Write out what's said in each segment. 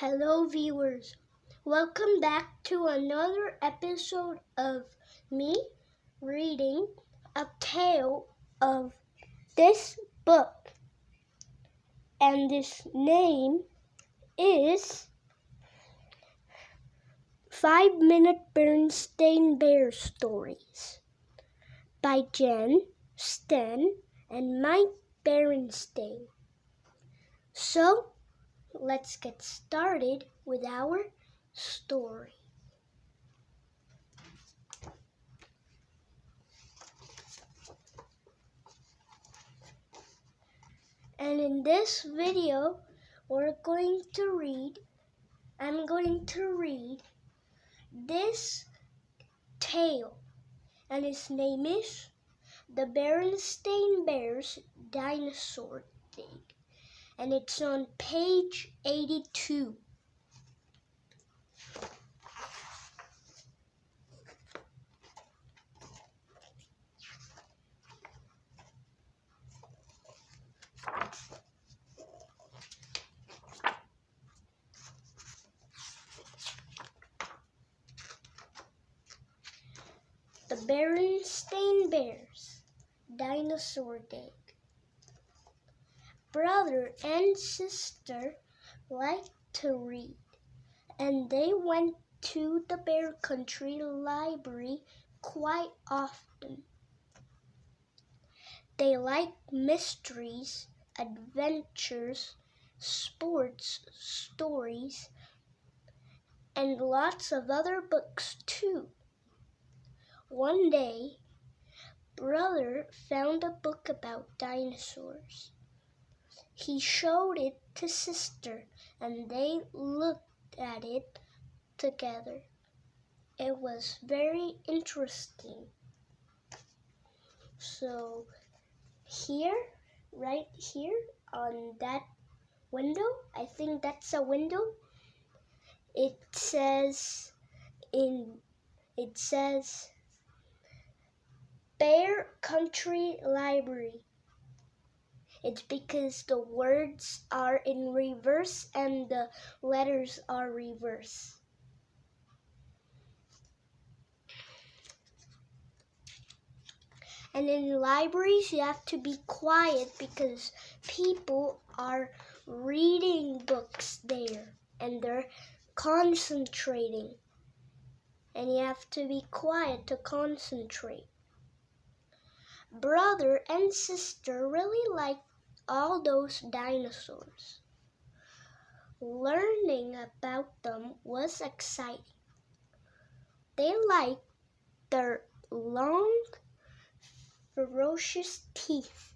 Hello viewers, welcome back to another episode of me reading a tale of this book, and this name is 5-Minute Berenstain Bear Stories by Jen, Sten, and Mike Berenstain. So, let's get started with our story. And in this video, I'm going to read this tale, and its name is The Berenstain Bears Dinosaur Day. And it's on page 82. The Berenstain Bears Dinosaur Day. Brother and sister liked to read, and they went to the Bear Country Library quite often. They liked mysteries, adventures, sports, stories, and lots of other books too. One day, Brother found a book about dinosaurs. He showed it to Sister, and they looked at it together. It was very interesting. So right here on that window, I think that's a window, it says Bear Country Library. It's because the words are in reverse and the letters are reverse. And in libraries, you have to be quiet because people are reading books there and they're concentrating. And you have to be quiet to concentrate. Brother and sister really liked all those dinosaurs. Learning about them was exciting. They liked their long, ferocious teeth.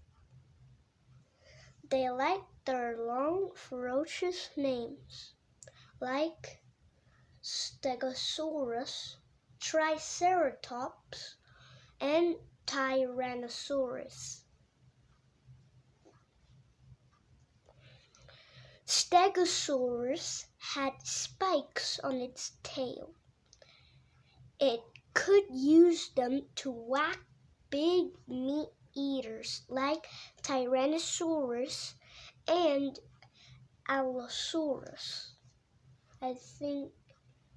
They liked their long, ferocious names, like Stegosaurus, Triceratops, and Tyrannosaurus. Stegosaurus had spikes on its tail. It could use them to whack big meat eaters like Tyrannosaurus and Allosaurus. I think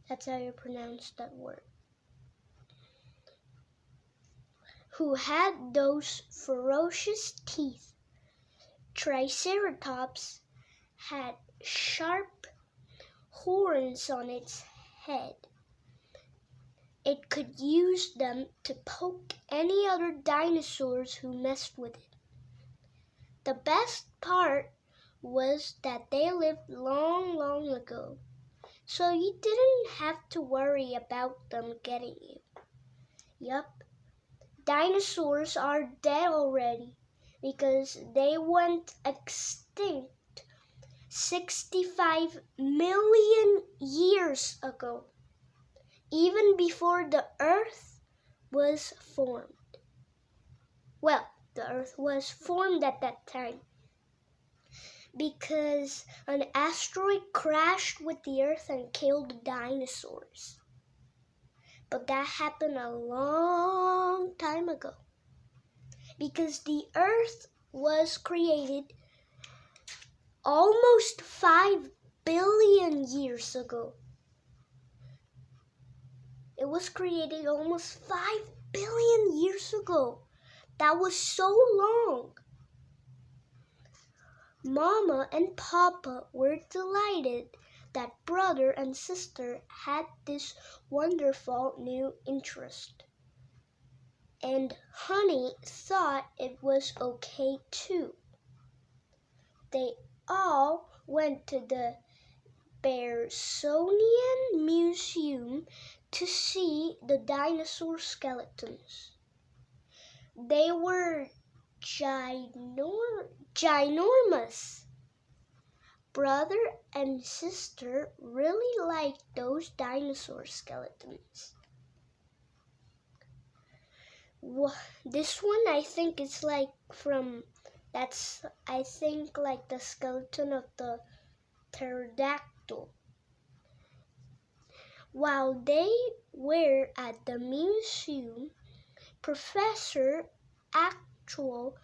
that's how you pronounce that word. Who had those ferocious teeth. Triceratops had sharp horns on its head. It could use them to poke any other dinosaurs who messed with it. The best part was that they lived long, long ago, so you didn't have to worry about them getting you. Yup, dinosaurs are dead already because they went extinct 65 million years ago, even before the Earth was formed. Well, the Earth was formed at that time because an asteroid crashed with the Earth and killed the dinosaurs. But that happened a long time ago because the Earth was created almost 5 billion years ago. It was created almost 5 billion years ago. That was so long. Mama and Papa were delighted that brother and sister had this wonderful new interest. And Honey thought it was okay too. They all went to the Berenstain Museum to see the dinosaur skeletons. They were ginormous. Brother and sister really liked those dinosaur skeletons. This one I think is like like the skeleton of the pterodactyl. While they were at the museum, Professor Factual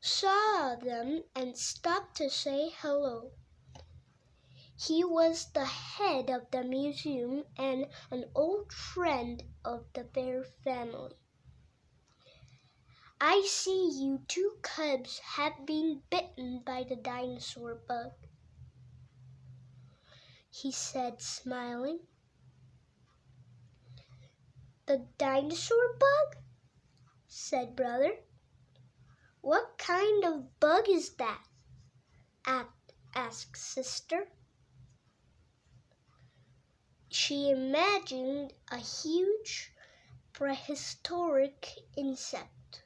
saw them and stopped to say hello. He was the head of the museum and an old friend of the bear family. I see you two cubs have been bitten by the dinosaur bug, he said, smiling. The dinosaur bug? Said brother. What kind of bug is that? Asked sister. She imagined a huge prehistoric insect.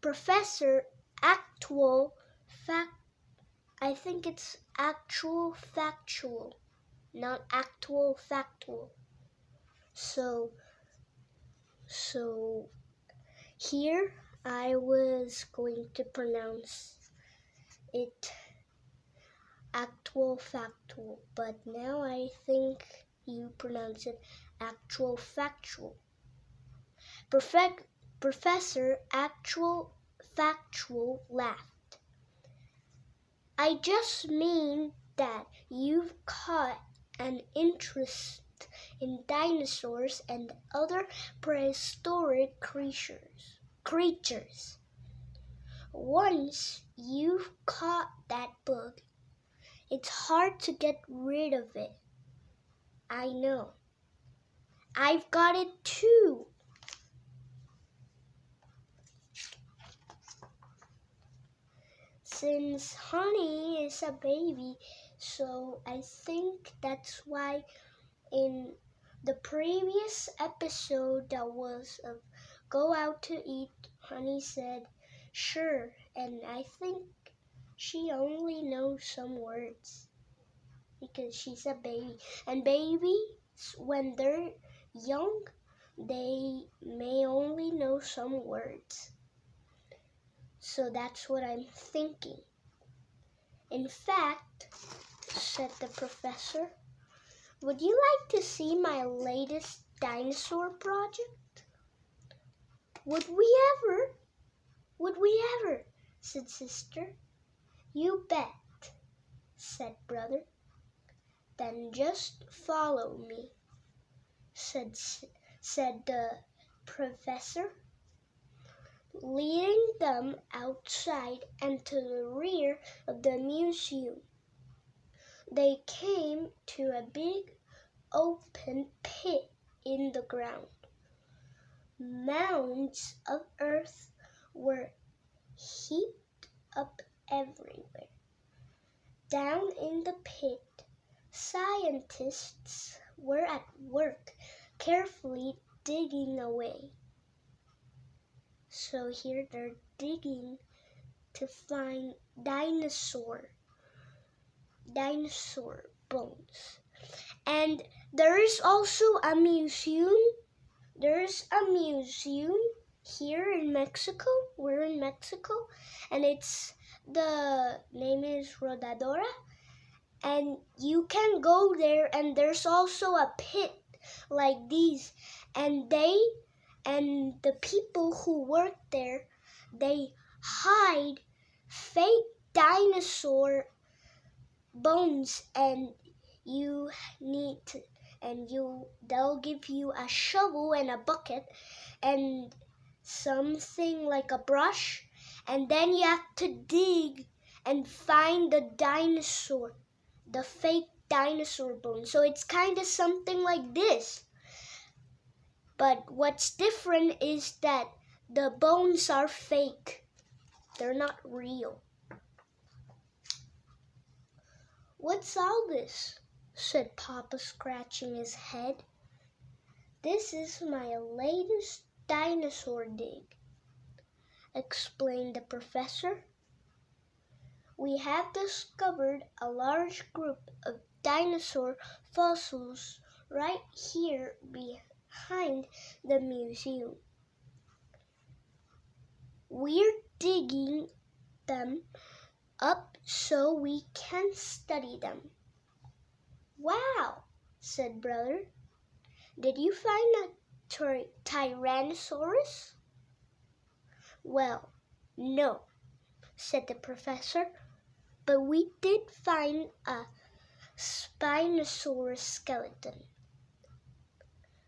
Professor Factual, not actual factual. So here I was going to pronounce it actual factual, but now I think you pronounce it actual factual. Professor Factual laughed. I just mean that you've caught an interest in dinosaurs and other prehistoric creatures. Once you've caught that bug, it's hard to get rid of it. I know. I've got it too. Since Honey is a baby, so I think that's why in the previous episode that was of Go Out to Eat, Honey said, sure, and I think she only knows some words because she's a baby. And babies, when they're young, they may only know some words. So that's what I'm thinking. In fact, said the professor, would you like to see my latest dinosaur project? Would we ever? Said sister. You bet, said brother. Then just follow me, said the professor, leading them outside and to the rear of the museum. They came to a big open pit in the ground. Mounds of earth were heaped up everywhere. Down in the pit, scientists were at work, carefully digging away. So here they're digging to find dinosaur bones. And there is also a museum. There's a museum here in Mexico. We're in Mexico, and the name is Rodadora. And you can go there, and there's also a pit like these. And the people who work there, they hide fake dinosaur bones, and they'll give you a shovel and a bucket and something like a brush, and then you have to dig and find the dinosaur, the fake dinosaur bone. So it's kind of something like this. But what's different is that the bones are fake. They're not real. "What's all this?" said Papa, scratching his head. "This is my latest dinosaur dig," explained the professor. "We have discovered a large group of dinosaur fossils right here behind the museum. We're digging them up so we can study them." "Wow," said Brother. "Did you find a Tyrannosaurus?" "Well, no," said the professor, "but we did find a Spinosaurus skeleton."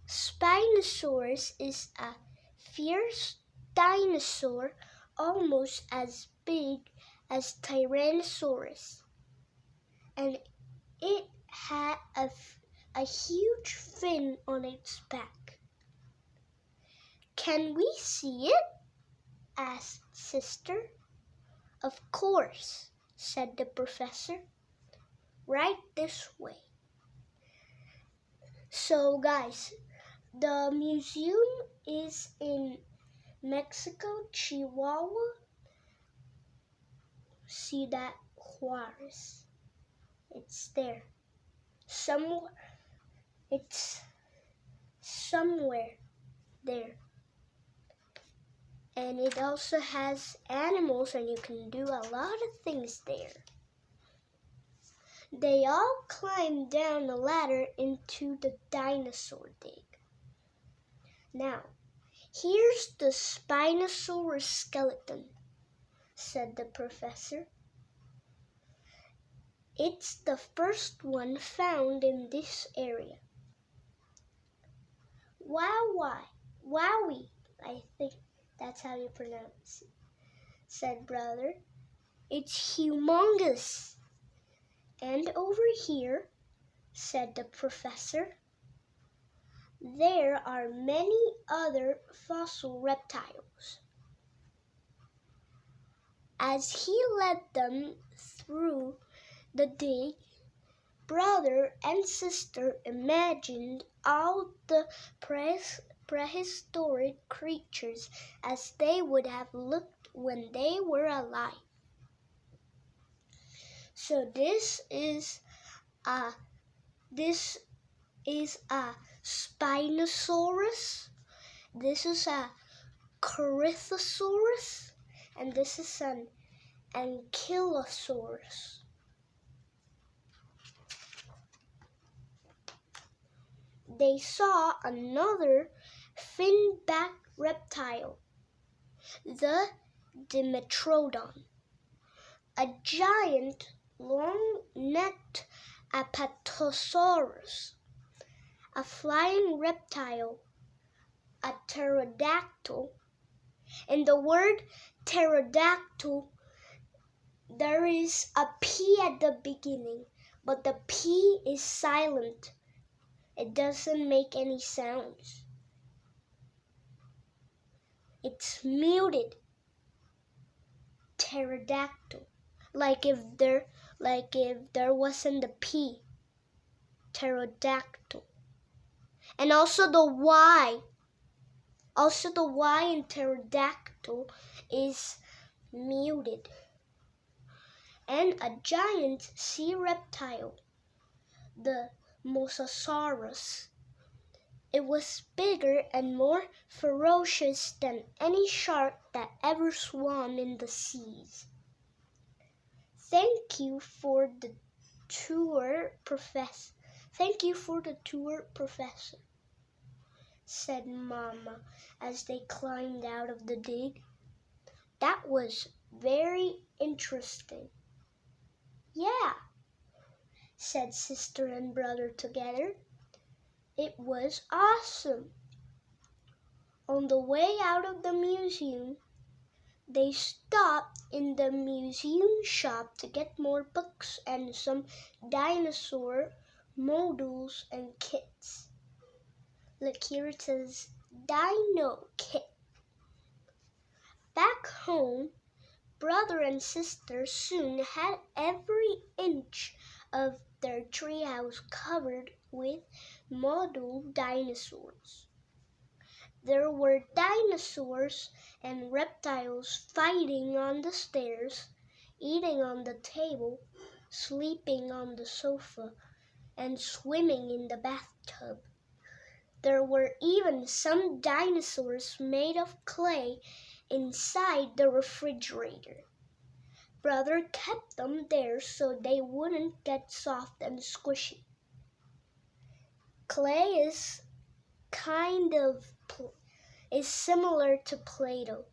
Spinosaurus is a fierce dinosaur almost as big as Tyrannosaurus, and it had a huge fin on its back. "Can we see it?" asked Sister. "Of course," said the professor. "Right this way." So guys, the museum is in Mexico, Chihuahua. See that? Juarez. It's there. It's somewhere there. And it also has animals, and you can do a lot of things there. They all climbed down the ladder into the dinosaur dig. "Now, here's the Spinosaurus skeleton," said the professor. "It's the first one found in this area." Wowie, I think that's how you pronounce it," said Brother. "It's humongous." "And over here," said the professor, "there are many other fossil reptiles." As he led them through the dig, Brother and Sister imagined all the prehistoric creatures as they would have looked when they were alive. So this is a Spinosaurus, this is a Corythosaurus, and this is an Ankylosaurus. They saw another fin-backed reptile, the Dimetrodon, a giant long-necked Apatosaurus, a flying reptile, a pterodactyl. In the word pterodactyl, there is a P at the beginning, but the P is silent. It doesn't make any sounds. It's muted. Pterodactyl. Like if there wasn't a P. Pterodactyl. And also the Y. Also the Y in pterodactyl is muted. And a giant sea reptile, the Mosasaurus. It was bigger and more ferocious than any shark that ever swam in the seas. "Thank you for the tour, Professor. Thank you for the tour, Professor," said Mama as they climbed out of the dig. "That was very interesting. Yeah, said sister and brother together. It was awesome. On the way out of the museum, they stopped in the museum shop to get more books and some dinosaur models and kits. Look, here it says Dino Kit. Back home, brother and sister soon had every inch of their treehouse covered with model dinosaurs. There were dinosaurs and reptiles fighting on the stairs, eating on the table, sleeping on the sofa, and swimming in the bathtub. There were even some dinosaurs made of clay inside the refrigerator. Brother kept them there so they wouldn't get soft and squishy. Clay is similar to Play-Doh,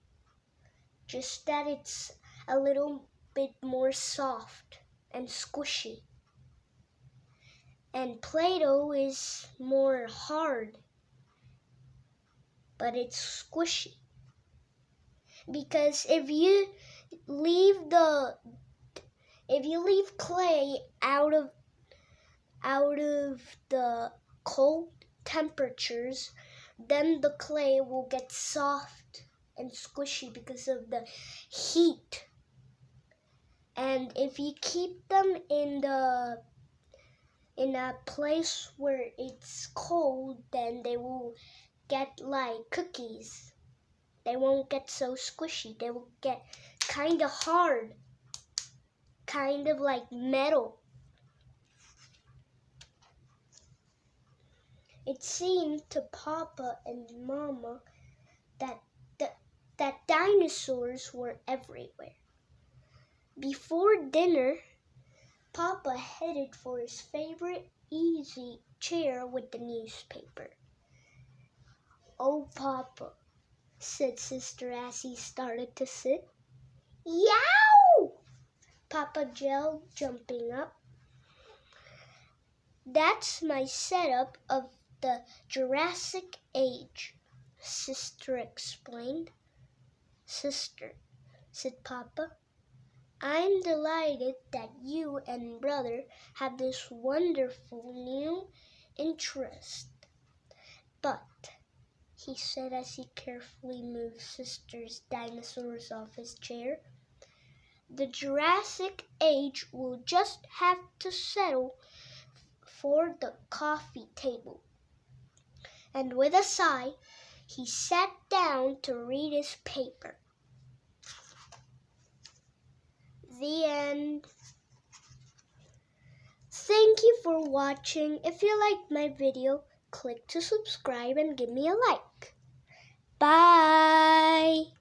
just that it's a little bit more soft and squishy. And Play-Doh is more hard, but it's squishy. Because if you leave clay out of the cold temperatures, then the clay will get soft and squishy because of the heat. And if you keep them in a place where it's cold, then they will get like cookies. They won't get so squishy. They will get kind of hard, kind of like metal. It seemed to Papa and Mama that dinosaurs were everywhere. Before dinner, Papa headed for his favorite easy chair with the newspaper. "Oh, Papa," said sister as he started to sit. "Yow!" Papa yelled, jumping up. "That's my setup of the Jurassic Age," sister explained. "Sister," said Papa, "I'm delighted that you and brother have this wonderful new interest. But," he said as he carefully moved sister's dinosaurs off his chair, "the Jurassic Age will just have to settle for the coffee table." And with a sigh, he sat down to read his paper. The end. Thank you for watching. If you liked my video, click to subscribe and give me a like. Bye!